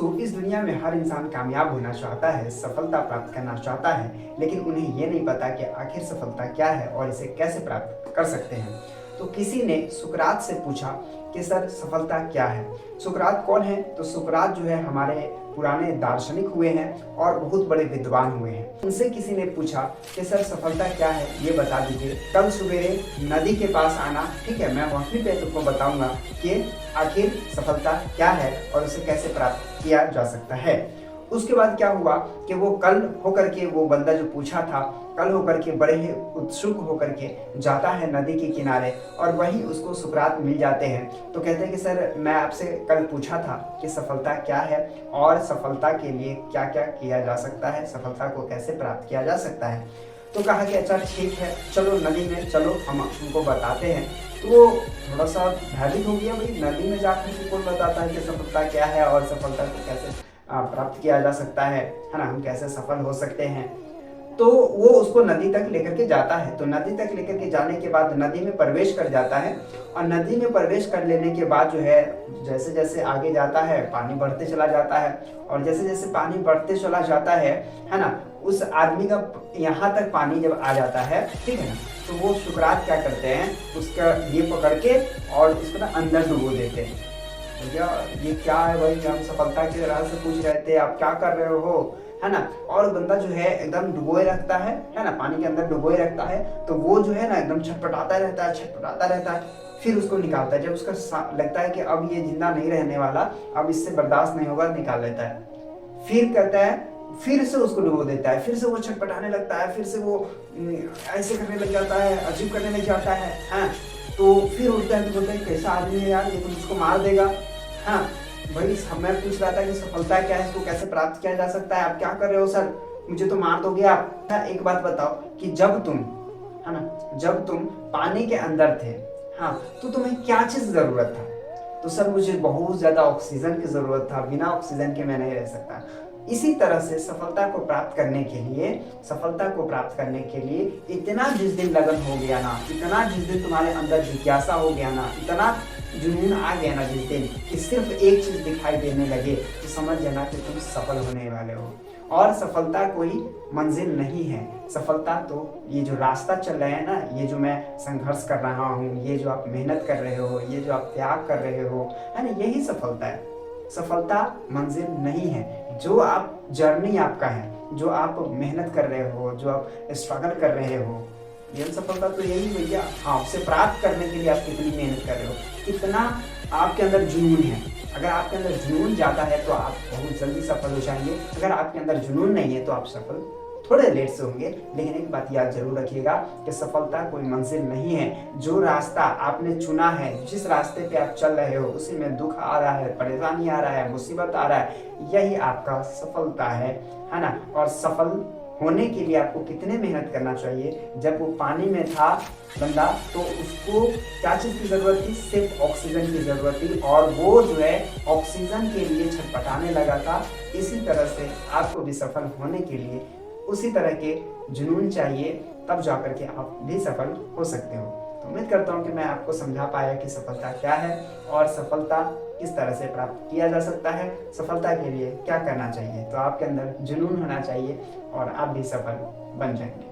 दोस्तों, इस दुनिया में हर इंसान कामयाब होना चाहता है, सफलता प्राप्त करना चाहता है, लेकिन उन्हें ये नहीं पता कि आखिर सफलता क्या है और इसे कैसे प्राप्त कर सकते हैं। तो किसी ने सुकरात से पूछा कि सर सफलता क्या है। सुकरात कौन है? तो सुकरात जो है हमारे पुराने दार्शनिक हुए हैं और बहुत बड़े विद्वान हुए हैं। उनसे किसी ने पूछा कि सर सफलता क्या है, ये बता दीजिए। कल सवेरे नदी के पास आना, ठीक है, मैं वहीं पे तुमको बताऊंगा कि आखिर सफलता क्या है और उसे कैसे प्राप्त किया जा सकता है। उसके बाद क्या हुआ कि वो कल होकर के, वो बंदा जो पूछा था, कल होकर के बड़े ही उत्सुक होकर के जाता है नदी के किनारे और वहीं उसको सुकरात मिल जाते हैं। तो कहते हैं कि सर मैं आपसे कल पूछा था कि सफलता क्या है और सफलता के लिए क्या क्या किया जा सकता है, सफलता को कैसे प्राप्त किया जा सकता है। तो कहा कि अच्छा ठीक है, चलो नदी में चलो, हम उनको बताते हैं। तो वो थोड़ा सा भयभीत हो गया, भाई नदी में जाकर के कौन बताता है कि सफलता क्या है और सफलता को कैसे प्राप्त किया जा सकता है ना, हम कैसे सफल हो सकते हैं। तो वो उसको नदी तक लेकर के जाता है। तो नदी तक लेकर के जाने के बाद नदी में प्रवेश कर जाता है और नदी में प्रवेश कर लेने के बाद जो है जैसे जैसे आगे जाता है पानी बढ़ते चला जाता है और जैसे जैसे पानी बढ़ते चला जाता है ना, उस आदमी का यहाँ तक पानी जब आ जाता है, ठीक है ना, तो वो सुकरात क्या करते हैं, उसका ये पकड़ के और उसको ना अंदर डुबो देते हैं। भैया ये क्या है भाई, हम सफलता के राह से पूछ रहे थे, आप क्या कर रहे हो, है ना। और बंदा जो है एकदम डुबोए रखता है ना, पानी के अंदर डुबोए रखता है। तो वो जो है ना एकदम छटपटाता रहता है, छटपटाता रहता है। फिर उसको निकालता है, जब उसका लगता है कि अब ये जिंदा नहीं रहने वाला, अब इससे बर्दाश्त नहीं होगा, निकाल लेता है। फिर करता है, फिर से उसको डुबो देता है, फिर से वो छटपटाने लगता है, फिर से वो ऐसे करने लग जाता है, अजीब करने लग जाता है। हाँ, तो फिर उठता है तो बोलता है कैसा आदमी है यार, ये तो मुझको मार देगा। हाँ भाई, मैं पूछ रहा था कि सफलता क्या है, इसको कैसे प्राप्त किया जा सकता है, आप क्या कर रहे हो सर, मुझे तो मार दोगे आप। एक बात बताओ कि जब तुम, है ना, जब तुम पानी के अंदर थे, हाँ, तो तुम्हें क्या चीज जरूरत था? तो सर मुझे बहुत ज्यादा ऑक्सीजन की जरूरत था, बिना ऑक्सीजन के मैं नहीं रह सकता। इसी तरह से सफलता को प्राप्त करने के लिए, सफलता को प्राप्त करने के लिए इतना जिस दिन लगन हो गया ना, इतना जिस दिन तुम्हारे अंदर जिज्ञासा हो गया ना, इतना जुनून आ गया ना जिस दिन कि सिर्फ एक चीज दिखाई देने लगे, तो समझ जाना कि तुम सफल होने वाले हो। और सफलता कोई मंजिल नहीं है, सफलता तो ये जो रास्ता चल रहा है ना, ये जो मैं संघर्ष कर रहा हूँ, ये जो आप मेहनत कर रहे हो, ये जो आप त्याग कर रहे हो, है ना, यही सफलता है। सफलता मंजिल नहीं है, जो आप जर्नी आपका है, जो आप मेहनत कर रहे हो, जो आप स्ट्रगल कर रहे हो, ये सफलता तो यही भैया। हाँ, उसे प्राप्त करने के लिए आप कितनी मेहनत कर रहे हो, कितना आपके अंदर जुनून है। अगर आपके अंदर जुनून ज्यादा है तो आप बहुत जल्दी सफल हो जाएंगे। अगर आपके अंदर जुनून नहीं है तो आप सफल थोड़े लेट से होंगे। लेकिन एक बात याद जरूर रखिएगा कि सफलता कोई मंजिल नहीं है। जो रास्ता आपने चुना है, जिस रास्ते पे आप चल रहे हो, उसी में दुख आ रहा है, परेशानी आ रहा है, मुसीबत आ रहा है, यही आपका सफलता है ना। और सफल होने के लिए आपको कितने मेहनत करना चाहिए। जब वो पानी में था बंदा, तो उसको क्या चीज की जरूरत थी? सिर्फ ऑक्सीजन की जरूरत थी, और वो जो है ऑक्सीजन के लिए छटपटाने लगा था। इसी तरह से आपको भी सफल होने के लिए उसी तरह के जुनून चाहिए, तब जाकर के आप भी सफल हो सकते हो। तो उम्मीद करता हूँ कि मैं आपको समझा पाया कि सफलता क्या है और सफलता किस तरह से प्राप्त किया जा सकता है, सफलता के लिए क्या करना चाहिए। तो आपके अंदर जुनून होना चाहिए और आप भी सफल बन जाएंगे।